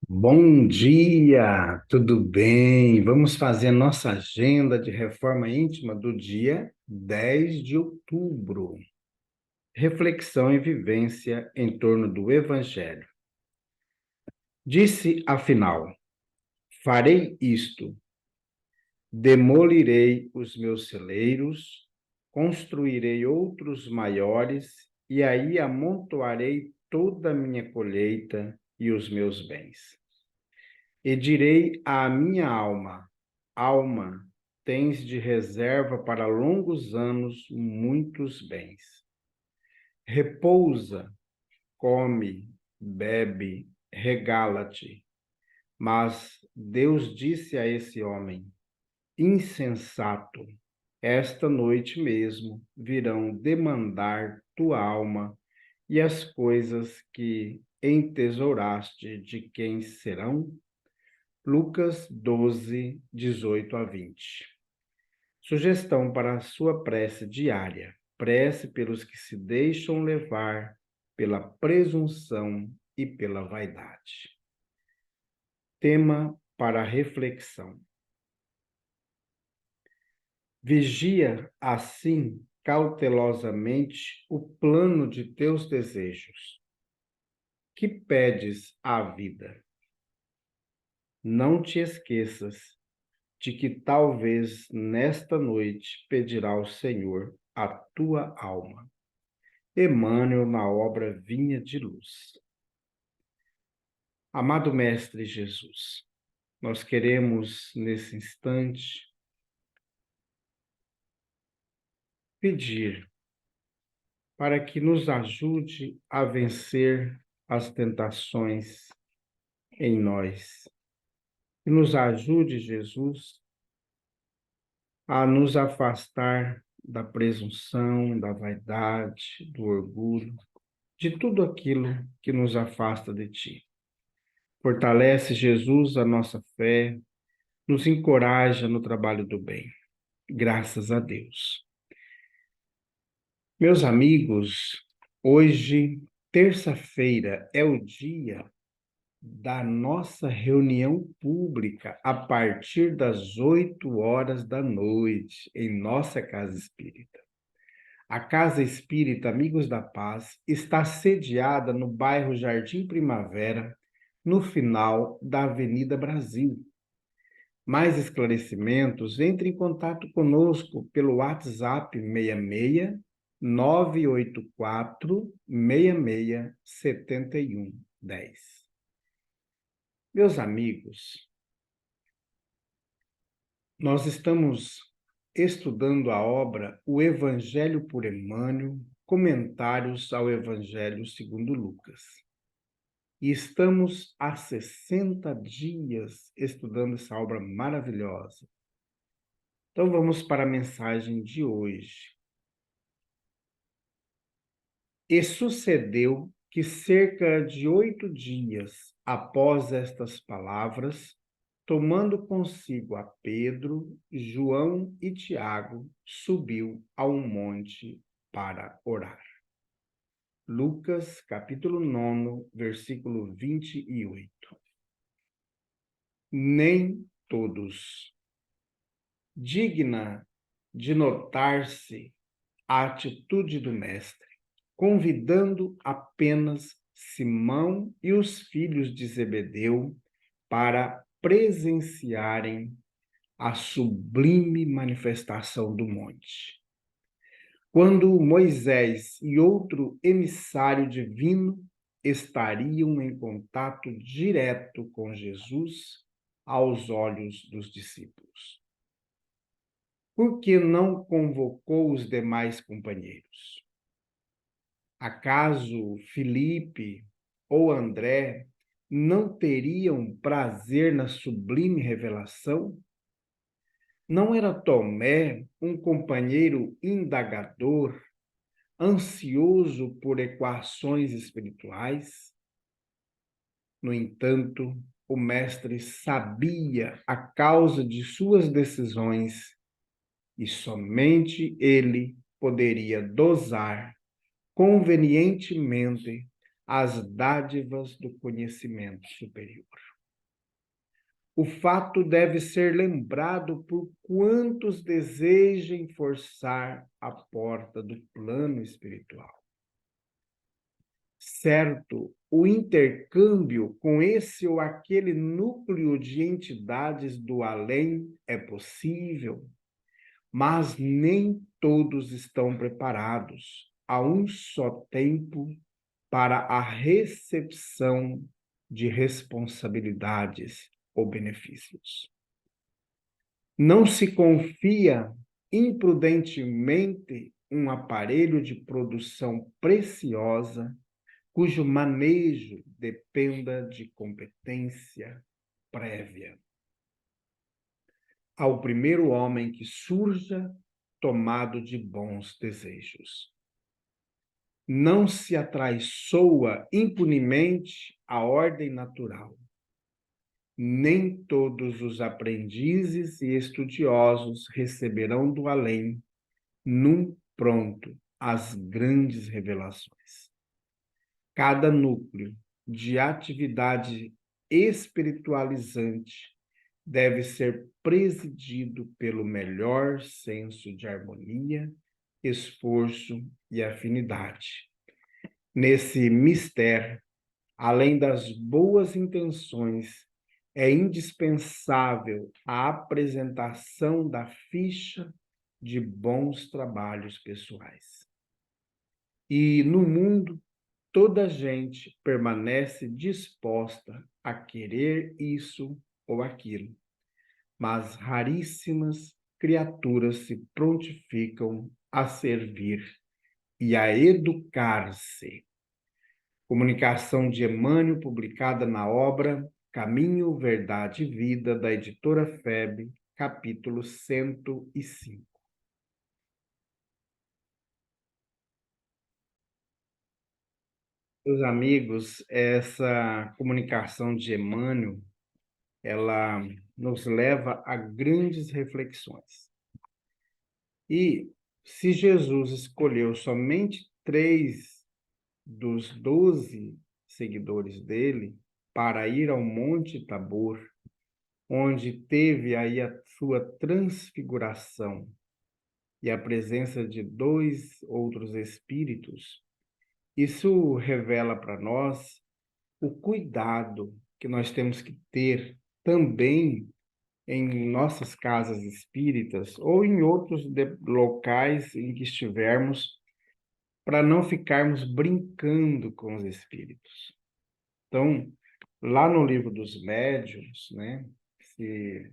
Bom dia, tudo bem? Vamos fazer a nossa agenda de reforma íntima do dia 10 de outubro. Reflexão e vivência em torno do Evangelho. Disse, afinal, farei isto: demolirei os meus celeiros, construirei outros maiores, e aí amontoarei toda a minha colheita e os meus bens. E direi à minha alma: alma, tens de reserva para longos anos muitos bens. Repousa, come, bebe, regala-te. Mas Deus disse a esse homem: insensato, esta noite mesmo virão demandar tua alma, e as coisas que entesouraste de quem serão? Lucas 12, 18 a 20. Sugestão para a sua prece diária. Prece pelos que se deixam levar pela presunção e pela vaidade. Tema para reflexão. Vigia, assim, cautelosamente o plano de teus desejos. Que pedes à vida? Não te esqueças de que talvez nesta noite pedirá ao Senhor a tua alma. Emmanuel, na obra Vinha de Luz. Amado Mestre Jesus, nós queremos nesse instante pedir para que nos ajude a vencer as tentações em nós. E nos ajude, Jesus, a nos afastar da presunção, da vaidade, do orgulho, de tudo aquilo que nos afasta de ti. Fortalece, Jesus, a nossa fé, nos encoraja no trabalho do bem. Graças a Deus. Meus amigos, hoje, terça-feira, é o dia da nossa reunião pública a partir das 8 horas da noite, em nossa casa espírita. A Casa Espírita Amigos da Paz está sediada no bairro Jardim Primavera, no final da Avenida Brasil. Mais esclarecimentos, entre em contato conosco pelo WhatsApp 66 984 66 7110. Meus amigos, nós estamos estudando a obra O Evangelho por Emmanuel, Comentários ao Evangelho segundo Lucas. E estamos há 60 dias estudando essa obra maravilhosa. Então vamos para a mensagem de hoje. E sucedeu que cerca de 8 dias após estas palavras, tomando consigo a Pedro, João e Tiago, subiu a um monte para orar. Lucas, capítulo 9, versículo 28. Nem todos. Digna de notar-se a atitude do mestre, convidando apenas Simão e os filhos de Zebedeu para presenciarem a sublime manifestação do monte. Quando Moisés e outro emissário divino estariam em contato direto com Jesus aos olhos dos discípulos. Por que não convocou os demais companheiros? Acaso Filipe ou André não teriam prazer na sublime revelação? Não era Tomé um companheiro indagador, ansioso por equações espirituais? No entanto, o mestre sabia a causa de suas decisões e somente ele poderia dosar convenientemente as dádivas do conhecimento superior. O fato deve ser lembrado por quantos desejem forçar a porta do plano espiritual. Certo, o intercâmbio com esse ou aquele núcleo de entidades do além é possível, mas nem todos estão preparados a um só tempo para a recepção de responsabilidades ou benefícios. Não se confia imprudentemente um aparelho de produção preciosa cujo manejo dependa de competência prévia. Ao primeiro homem que surja tomado de bons desejos. Não se atraiçoa impunemente a ordem natural. Nem todos os aprendizes e estudiosos receberão do além, num pronto, as grandes revelações. Cada núcleo de atividade espiritualizante deve ser presidido pelo melhor senso de harmonia, esforço e afinidade. Nesse mistério, além das boas intenções, é indispensável a apresentação da ficha de bons trabalhos pessoais. E no mundo, toda gente permanece disposta a querer isso ou aquilo, mas raríssimas criaturas se prontificam a servir e a educar-se. Comunicação de Emmanuel, publicada na obra Caminho, Verdade e Vida, da editora FEB, capítulo 105. Meus amigos, essa comunicação de Emmanuel, ela nos leva a grandes reflexões. E se Jesus escolheu somente 3 dos 12 seguidores dele para ir ao Monte Tabor, onde teve aí a sua transfiguração e a presença de 2 outros espíritos, isso revela para nós o cuidado que nós temos que ter também em nossas casas espíritas ou em outros locais em que estivermos, para não ficarmos brincando com os espíritos. Então, lá no livro dos médiuns, né, se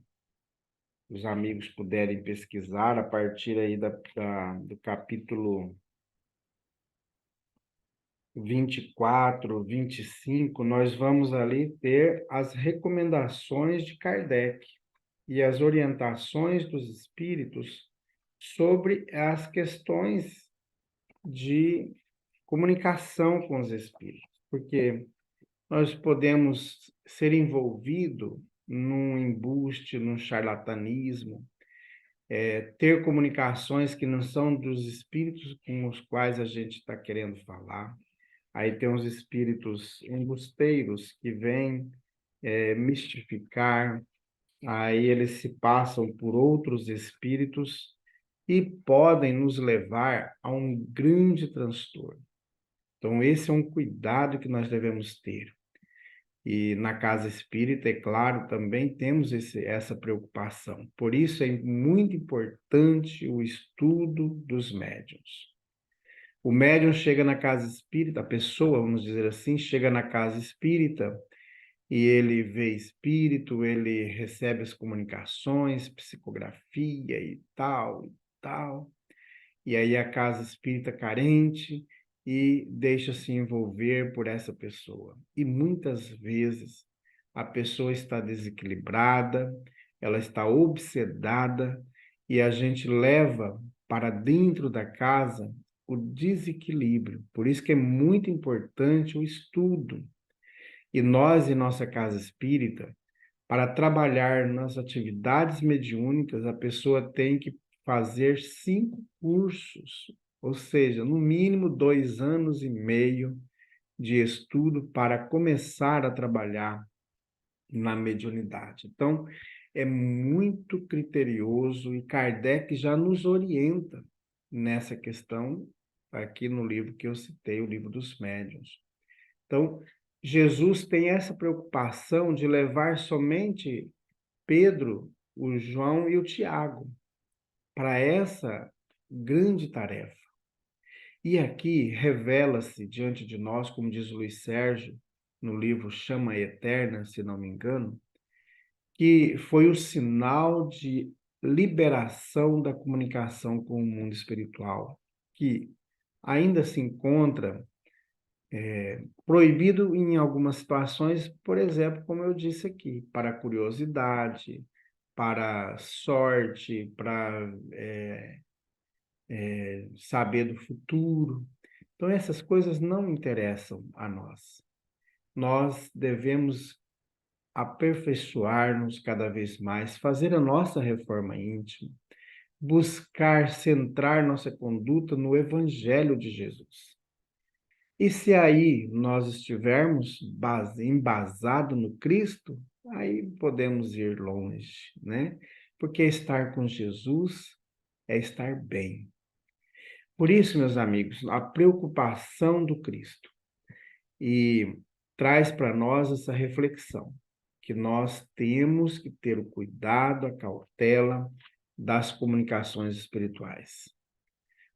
os amigos puderem pesquisar a partir aí do capítulo 24, 25, nós vamos ali ter as recomendações de Kardec e as orientações dos espíritos sobre as questões de comunicação com os espíritos, porque nós podemos ser envolvidos num embuste, num charlatanismo, ter comunicações que não são dos espíritos com os quais a gente está querendo falar. Aí tem os espíritos embusteiros que vêm mistificar, aí eles se passam por outros espíritos e podem nos levar a um grande transtorno. Então, esse é um cuidado que nós devemos ter. E na casa espírita, é claro, também temos essa preocupação. Por isso é muito importante o estudo dos médiuns. O médium chega na casa espírita, a pessoa, vamos dizer assim, chega na casa espírita e ele vê espírito, ele recebe as comunicações, psicografia e tal, e tal. E aí a casa espírita carente e deixa-se envolver por essa pessoa. E muitas vezes a pessoa está desequilibrada, ela está obsedada e a gente leva para dentro da casa o desequilíbrio. Por isso que é muito importante o estudo. E nós, em nossa casa espírita, para trabalhar nas atividades mediúnicas, a pessoa tem que fazer 5 cursos, ou seja, no mínimo 2 anos e meio de estudo para começar a trabalhar na mediunidade. Então, é muito criterioso e Kardec já nos orienta nessa questão aqui no livro que eu citei, o Livro dos Médiuns. Então, Jesus tem essa preocupação de levar somente Pedro, o João e o Tiago para essa grande tarefa. E aqui revela-se diante de nós, como diz Luiz Sérgio, no livro Chama Eterna, se não me engano, que foi o sinal de liberação da comunicação com o mundo espiritual, que ainda se encontra proibido em algumas situações, por exemplo, como eu disse aqui, para curiosidade, para sorte, para saber do futuro. Então, essas coisas não interessam a nós. Nós devemos aperfeiçoar-nos cada vez mais, fazer a nossa reforma íntima, buscar centrar nossa conduta no Evangelho de Jesus. E se aí nós estivermos embasado no Cristo, aí podemos ir longe, né? Porque estar com Jesus é estar bem. Por isso, meus amigos, a preocupação do Cristo e traz para nós essa reflexão, que nós temos que ter o cuidado, a cautela das comunicações espirituais.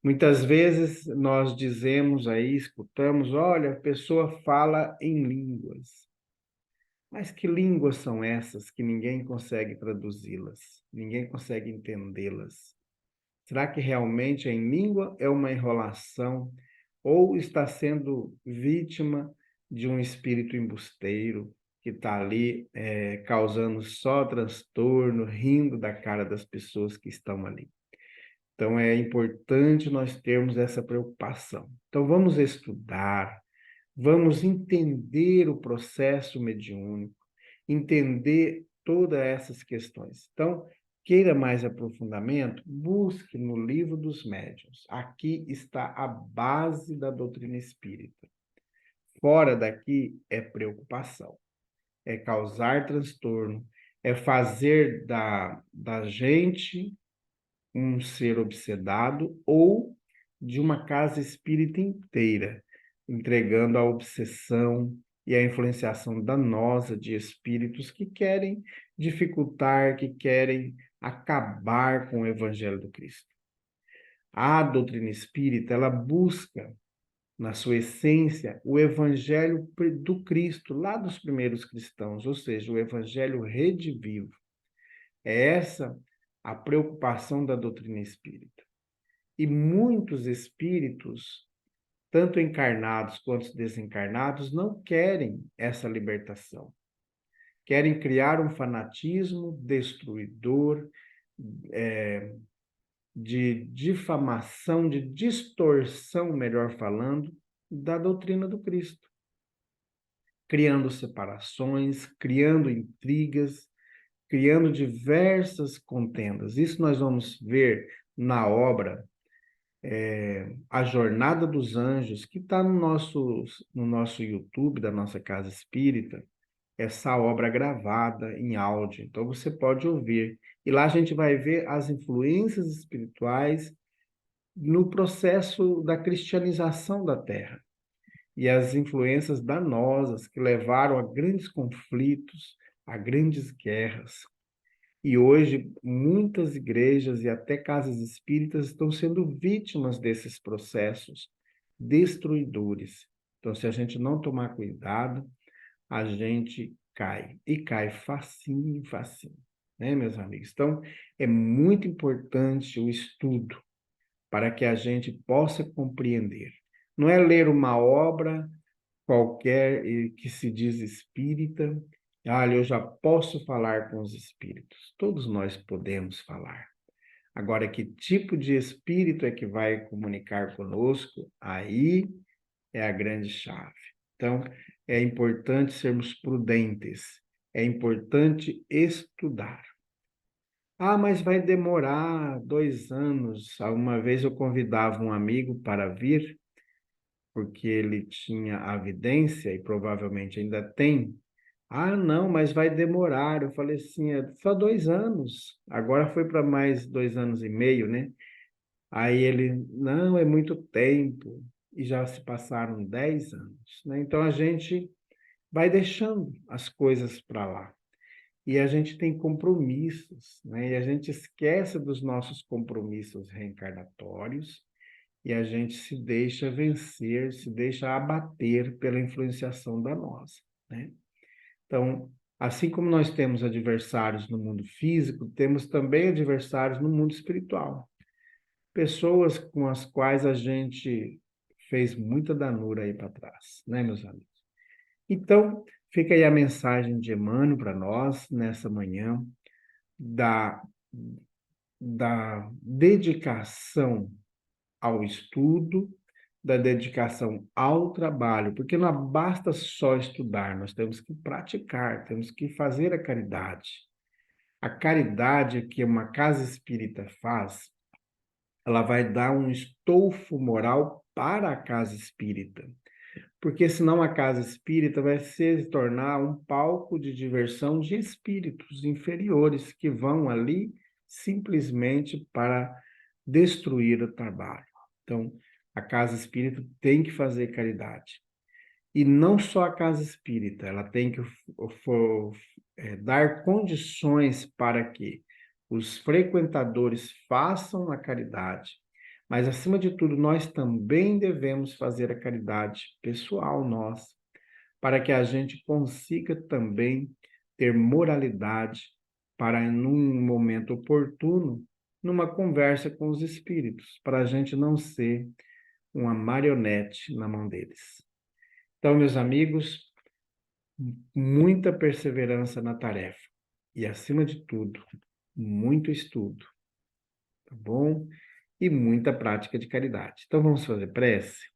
Muitas vezes nós dizemos aí, escutamos, olha, a pessoa fala em línguas. Mas que línguas são essas que ninguém consegue traduzi-las? Ninguém consegue entendê-las? Será que realmente em língua é uma enrolação ou está sendo vítima de um espírito embusteiro que está ali causando só transtorno, rindo da cara das pessoas que estão ali? Então, é importante nós termos essa preocupação. Então, vamos estudar, vamos entender o processo mediúnico, entender todas essas questões. Então, queira mais aprofundamento, busque no Livro dos Médiuns. Aqui está a base da doutrina espírita. Fora daqui é preocupação, é causar transtorno, é fazer da gente um ser obsedado ou de uma casa espírita inteira, entregando a obsessão e a influenciação danosa de espíritos que querem dificultar, que querem acabar com o Evangelho do Cristo. A doutrina espírita, ela busca, na sua essência, o Evangelho do Cristo, lá dos primeiros cristãos, ou seja, o Evangelho redivivo. É essa a preocupação da doutrina espírita. E muitos espíritos, tanto encarnados quanto desencarnados, não querem essa libertação. Querem criar um fanatismo destruidor, de difamação, de distorção, melhor falando, da doutrina do Cristo. Criando separações, criando intrigas, criando diversas contendas. Isso nós vamos ver na obra A Jornada dos Anjos, que está no nosso YouTube, da nossa Casa Espírita, essa obra gravada em áudio. Então você pode ouvir. E lá a gente vai ver as influências espirituais no processo da cristianização da Terra e as influências danosas que levaram a grandes conflitos, a grandes guerras. E hoje, muitas igrejas e até casas espíritas estão sendo vítimas desses processos destruidores. Então, se a gente não tomar cuidado, a gente cai. E cai facinho, facinho, né, meus amigos? Então, é muito importante o estudo para que a gente possa compreender. Não é ler uma obra qualquer que se diz espírita, olha, eu já posso falar com os espíritos. Todos nós podemos falar. Agora, que tipo de espírito é que vai comunicar conosco? Aí é a grande chave. Então, é importante sermos prudentes, é importante estudar. Ah, mas vai demorar 2 anos. Uma vez eu convidava um amigo para vir, porque ele tinha a vidência e provavelmente ainda tem, Ah, não, mas vai demorar. Eu falei assim, é só 2 anos. Agora foi para mais 2 anos e meio, né? Aí ele, não, é muito tempo. E já se passaram 10 anos, né? Então a gente vai deixando as coisas para lá. E a gente tem compromissos, né? E a gente esquece dos nossos compromissos reencarnatórios e a gente se deixa vencer, se deixa abater pela influenciação da nossa, né? Então, assim como nós temos adversários no mundo físico, temos também adversários no mundo espiritual. Pessoas com as quais a gente fez muita danura aí para trás, né, meus amigos? Então, fica aí a mensagem de Emmanuel para nós nessa manhã, da, da dedicação ao estudo, da dedicação ao trabalho, porque não basta só estudar, nós temos que praticar, temos que fazer a caridade. A caridade que uma casa espírita faz, ela vai dar um estofo moral para a casa espírita, porque senão a casa espírita vai se tornar um palco de diversão de espíritos inferiores que vão ali simplesmente para destruir o trabalho. Então, a casa espírita tem que fazer caridade. E não só a casa espírita, ela tem que dar condições para que os frequentadores façam a caridade, mas, acima de tudo, nós também devemos fazer a caridade pessoal nossa, para que a gente consiga também ter moralidade para, num momento oportuno, numa conversa com os espíritos, para a gente não ser uma marionete na mão deles. Então, meus amigos, muita perseverança na tarefa e, acima de tudo, muito estudo, tá bom? E muita prática de caridade. Então, vamos fazer prece?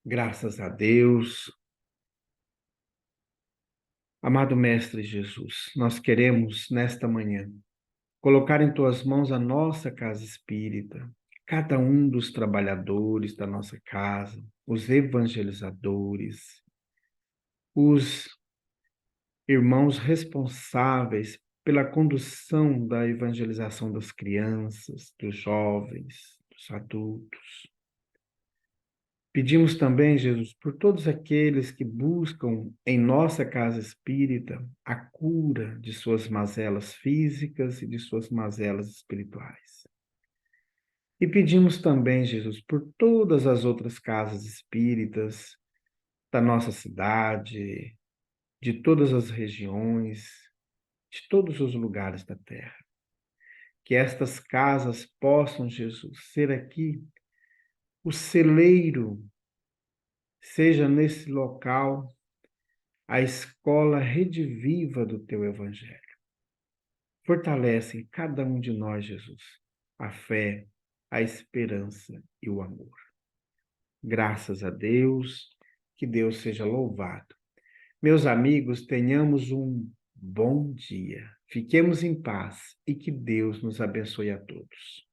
Graças a Deus. Amado Mestre Jesus, nós queremos, nesta manhã, colocar em tuas mãos a nossa casa espírita, cada um dos trabalhadores da nossa casa, os evangelizadores, os irmãos responsáveis pela condução da evangelização das crianças, dos jovens, dos adultos. Pedimos também, Jesus, por todos aqueles que buscam em nossa casa espírita a cura de suas mazelas físicas e de suas mazelas espirituais. E pedimos também, Jesus, por todas as outras casas espíritas da nossa cidade, de todas as regiões, de todos os lugares da terra. Que estas casas possam, Jesus, ser aqui o celeiro, seja nesse local a escola rediviva do teu evangelho. Fortalece em cada um de nós, Jesus, a fé, a esperança e o amor. Graças a Deus, que Deus seja louvado. Meus amigos, tenhamos um bom dia. Fiquemos em paz e que Deus nos abençoe a todos.